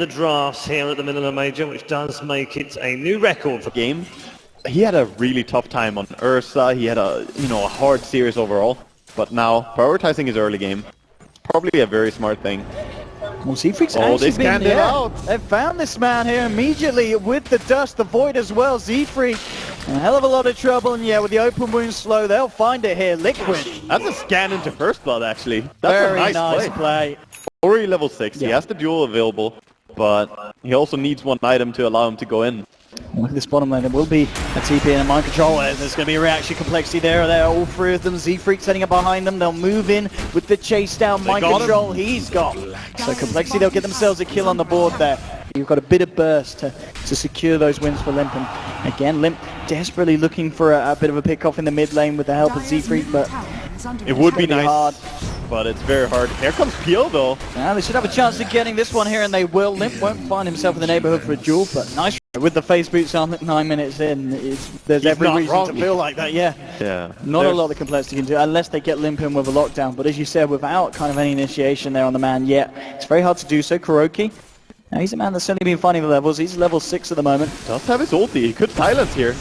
the drafts here at the Manila Major, which does make it a new record for game. He had a really tough time on Ursa. He had a a hard series overall. But now prioritizing his early game, probably a very smart thing. Well, Siegfried's actually been out. They found this man here immediately with the dust, the void as well. Siegfried, a hell of a lot of trouble, and yeah, with the open wound slow, they'll find it here. Liquid. That's a scan into first blood, actually. That's very a nice play. Already level 6. Yeah. He has the duel available, but he also needs one item to allow him to go in. Look at this bottom lane. There will be a TP and a mind control. There's going to be a reaction complexity there. They're all three of them. Siegfried setting up behind them. They'll move in with the chase down. Mind control he's got. So complexity, they'll get themselves a kill on the board there. You've got a bit of burst to secure those wins for Limp. And again, Limp desperately looking for a bit of a pick off in the mid lane with the help of Siegfried, but it would be nice. Hard. But it's very hard. Here comes Peel though. Now they should have a chance of getting this one here, and they will. Limp won't find himself in the neighborhood for a duel, but nice with the face boots on at 9 minutes in. There's every reason to feel like that, yeah. Not a lot of complexity can do, unless they get Limp in with a lockdown. But as you said, without kind of any initiation there on the man yet, it's very hard to do so. Kuroki, now he's a man that's only been finding the levels. He's level 6 at the moment. Does have his ulti. He could silence here.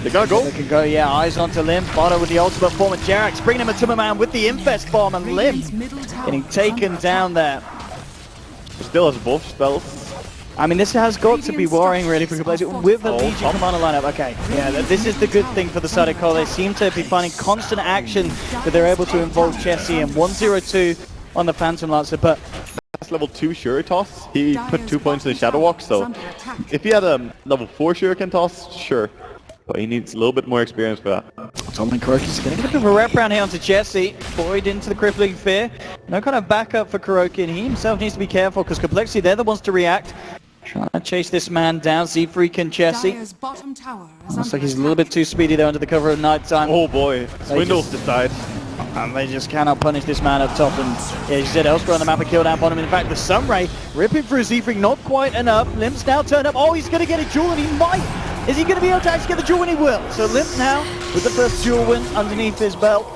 They gotta go. They can go, yeah. Eyes onto Limp. Botto with the ultimate form of Jerax, bringing him a Timmerman with the Infest bomb, and Limp getting taken down there. Still has both spells. I mean, this has got to be worrying really for Complexity with the Legion Commander lineup. Okay, yeah, this is the good thing for the side of Cole. They seem to be finding constant action that they're able to involve Chessie, and 102 on the Phantom Lancer, but that's level 2 Shuriken toss. He put 2 points in the Shadow Walk, so if he had a level 4 Shuriken toss, sure. But he needs a little bit more experience for that. Tomlin Kuroki's going to get a bit of a rep round here onto Chessie. Void into the Crippling Fear. No kind of backup for Kuroki, and he himself needs to be careful because Complexity, they're the ones to react. Trying to chase this man down. Siegfried and Chessie. Looks like he's a little bit too speedy there under the cover of night time. Oh boy, Swindles decide. And they just cannot punish this man up top, and yeah, as you said, elsewhere on the map a kill down bottom. In fact, the Sunray ripping through Siegfried, not quite enough. Limp's now turned up. Oh, he's going to get a duel, and he might. Is he going to be able to actually get the duel? And he will. So Limp now with the first duel win underneath his belt.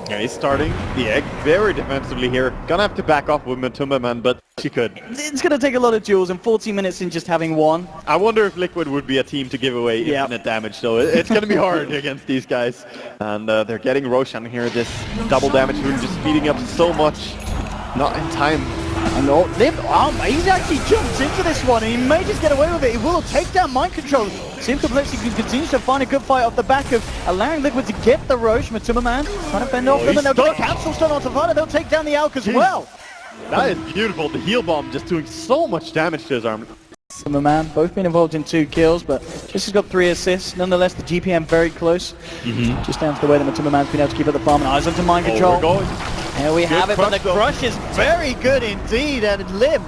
Yeah, he's starting the egg very defensively here. Gonna have to back off with Matumba Man, but she could. It's going to take a lot of duels, and 14 minutes in just having one. I wonder if Liquid would be a team to give away infinite damage, so it's going to be hard against these guys. And they're getting Roshan here, this double damage rune just speeding up so much. Not in time. And Limp, he's actually jumped into this one, and he may just get away with it. He will take down mind control. See if Complexity continues to find a good fight off the back of allowing Liquid to get the Roche. Matumba Man trying to fend off them, and they'll get a cancel stun onto Vana. They'll take down the Alk as well. That is beautiful. The heal bomb just doing so much damage to his arm. Matumba Man, both been involved in 2 kills, but Jesse's got 3 assists. Nonetheless, the GPM very close. Just down to the way that Matumba Man's been able to keep up the farm, and eyes onto mind control. Here we have it, but the crush is very good indeed, and Limp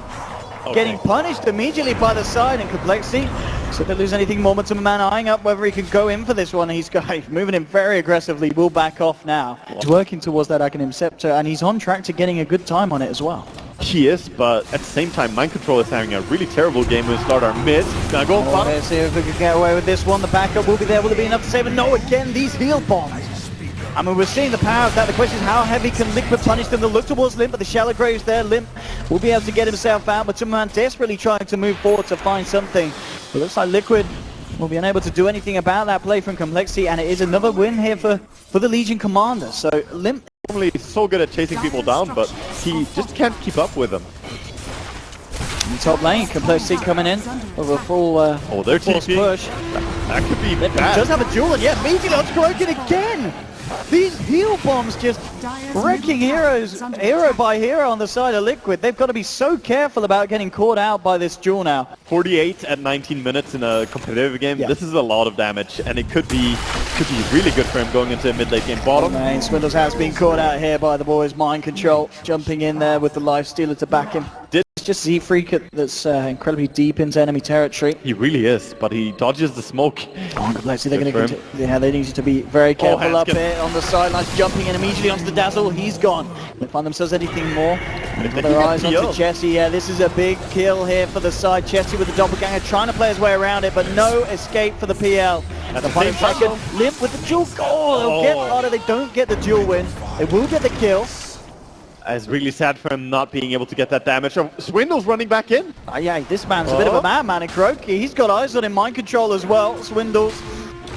getting punished immediately by the side and Complexity. So if they lose anything more, Matumba Man eyeing up whether he can go in for this one. He's moving in very aggressively, will back off now. He's working towards that Aghanim Scepter, and he's on track to getting a good time on it as well. He is, but at the same time, Mind Control is having a really terrible game with start our mid. Gonna go on Let's see if we can get away with this one. The backup will be there. Will it be enough to save it? No, again, these heal bombs. I mean, we're seeing the power of that. The question is, how heavy can Liquid punish them? They'll look towards Limp, but the shallow graves there. Limp will be able to get himself out, but Timmerman desperately trying to move forward to find something. It looks like Liquid will be unable to do anything about that play from Complexity, and it is another win here for the Legion Commander. So Limp normally so good at chasing people down, but he just can't keep up with them. In the top lane, Complexity coming in with a full force push. That could be Limp bad. does have a duel, and yeah, immediately on Kuroki again. These heal bombs just wrecking heroes, hero by hero on the side of Liquid. They've got to be so careful about getting caught out by this duel now. 48 at 19 minutes in a competitive game. This is a lot of damage, and it could be really good for him going into a mid-late game bottom. Man, Swindles has been caught out here by the boys. Mind control, jumping in there with the life stealer to back him. It's just Siegfried that's incredibly deep into enemy territory. He really is, but he dodges the smoke. They're going to they need to be very careful up here on the sidelines, jumping in immediately onto the Dazzle. He's gone. They find themselves anything more. They've got their eyes onto Chessie. Yeah, this is a big kill here for the side. Chessie with the doppelganger trying to play his way around it, but no escape for the PL. At the same second, Limp with the duel. Oh, they'll get harder. They don't get the duel win. They will get the kill. It's really sad for him not being able to get that damage. Oh, Swindle's running back in. Yeah, this man's a bit of a madman in Kroki. He's got eyes on him, mind control as well. Swindles.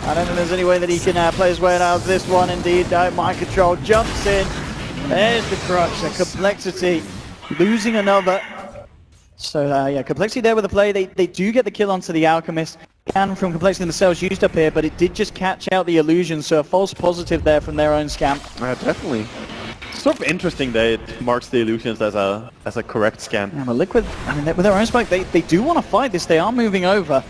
I don't think there's any way that he can play his way out of this one. Indeed, mind control jumps in. There's the crush, the complexity, losing another. So yeah, complexity there with the play. They do get the kill onto the Alchemist. Can from complexity themselves used up here, but it did just catch out the illusion. So a false positive there from their own scam. Definitely. Sort of interesting that it marks the illusions as a correct scan. Yeah, but Liquid, I mean, with their own spike, they do want to fight this. They are moving over.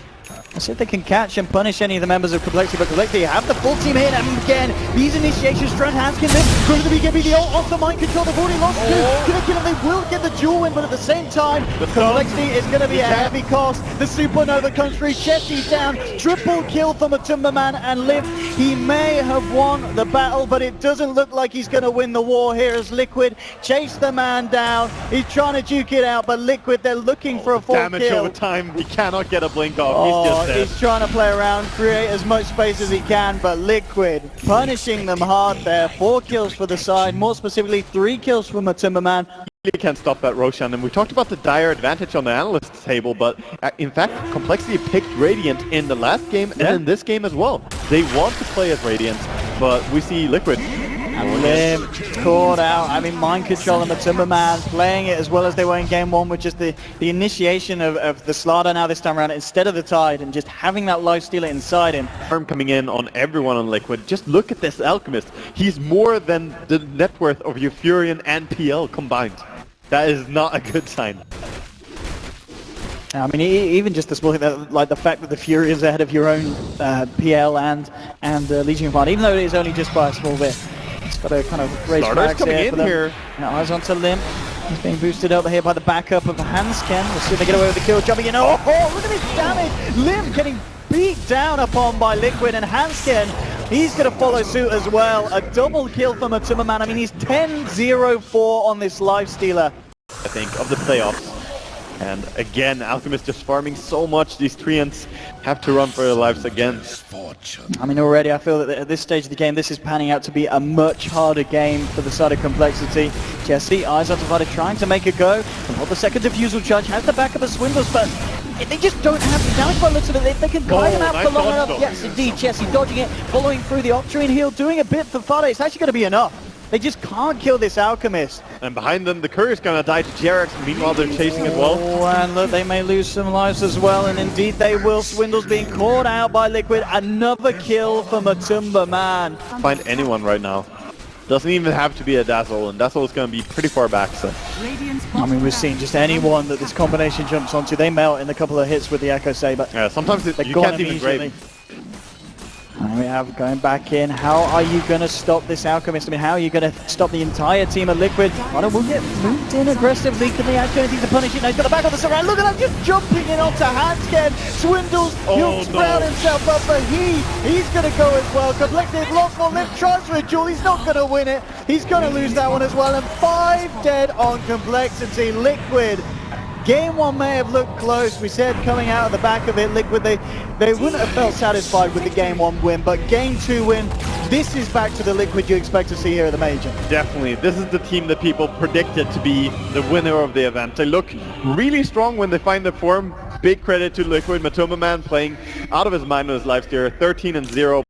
Let's see if they can catch and punish any of the members of Complexity, but Complexity have the full team here, and again, these initiation strand hands can lift, going to be giving the ult off the mind control, they've already lost two, gonna kill them, they will get the duel win, but at the same time, Complexity is going to be a heavy cost. The Supernova comes through, Chesty down, triple kill for Matumba Man and Liv. He may have won the battle, but it doesn't look like he's going to win the war here as Liquid chase the man down. He's trying to duke it out, but Liquid, they're looking for a full damage kill. over time, he cannot get a blink off, He's trying to play around, create as much space as he can, but Liquid punishing them hard there. 4 kills for the side, more specifically 3 kills for Matumba Man. Really can't stop that Roshan, and we talked about the dire advantage on the analyst table, but in fact, Complexity picked Radiant in the last game and in this game as well. They want to play as Radiant, but we see Liquid. And Lim caught out. I mean, mind control and Matumba Man playing it as well as they were in game 1 with just the initiation of the Slardar now this time around instead of the Tide, and just having that life stealer inside him. Firm coming in on everyone on Liquid. Just look at this Alchemist. He's more than the net worth of Euphorian and PL combined. That is not a good sign. I mean, even just the small thing, that, like the fact that the Fury is ahead of your own PL and Legion of Fire, even though it is only just by a small bit. It's got to kind of raise flags coming here in for them. here. Now eyes onto Lim. He's being boosted up here by the backup of Hansken. We'll see if they get away with the kill. Jumping in. Oh, look at this damage! Lim getting beat down upon by Liquid, and Hansken, he's going to follow suit as well. A double kill from Matumba Man. I mean, he's 10-0-4 on this lifestealer. I think, of the playoffs. And again, Alchemist just farming so much. These Treants have to run for their lives again. I mean, already I feel that at this stage of the game, this is panning out to be a much harder game for the side of Complexity. Jesse, eyes on Tavada trying to make a go. And what the second defusal charge has the backup of Swindles, but they just don't have the damage by the looks of it. If they can guide him out for long enough. Yes, indeed, Jesse dodging it, following through the Octarine heal, doing a bit for Fada. It's actually going to be enough. They just can't kill this Alchemist. And behind them, the Courier's gonna die to Jerax. Meanwhile, they're chasing as well. Oh, and look, they may lose some lives as well. And indeed, they will. Swindles being caught out by Liquid. Another kill for Matumba Man. Find anyone right now. Doesn't even have to be a Dazzle, and Dazzle is gonna be pretty far back. So. I mean, we've seen just anyone that this combination jumps onto, they melt in a couple of hits with the Echo Saber. Yeah, sometimes you can't even grab. And we have going back in. How are you going to stop this Alchemist? I mean, how are you going to stop the entire team of Liquid? Fada will get moved in aggressively. Can they actually do anything to punish it? No, he's got the back of the surround. Look at him just jumping in onto Hansken. Swindles, he'll sprout himself up, but he's going to go as well. Complexity lost for Liv, tries for a duel. He's not going to win it. He's going to lose that one as well. And 5 dead on Complexity. Liquid. Game 1 may have looked close. We said coming out of the back of it, Liquid, they wouldn't have felt satisfied with the Game 1 win, but Game 2 win, this is back to the Liquid you expect to see here at the Major. Definitely. This is the team that people predicted to be the winner of the event. They look really strong when they find their form. Big credit to Liquid. Matumba Man playing out of his mind on his life steer, 13-0.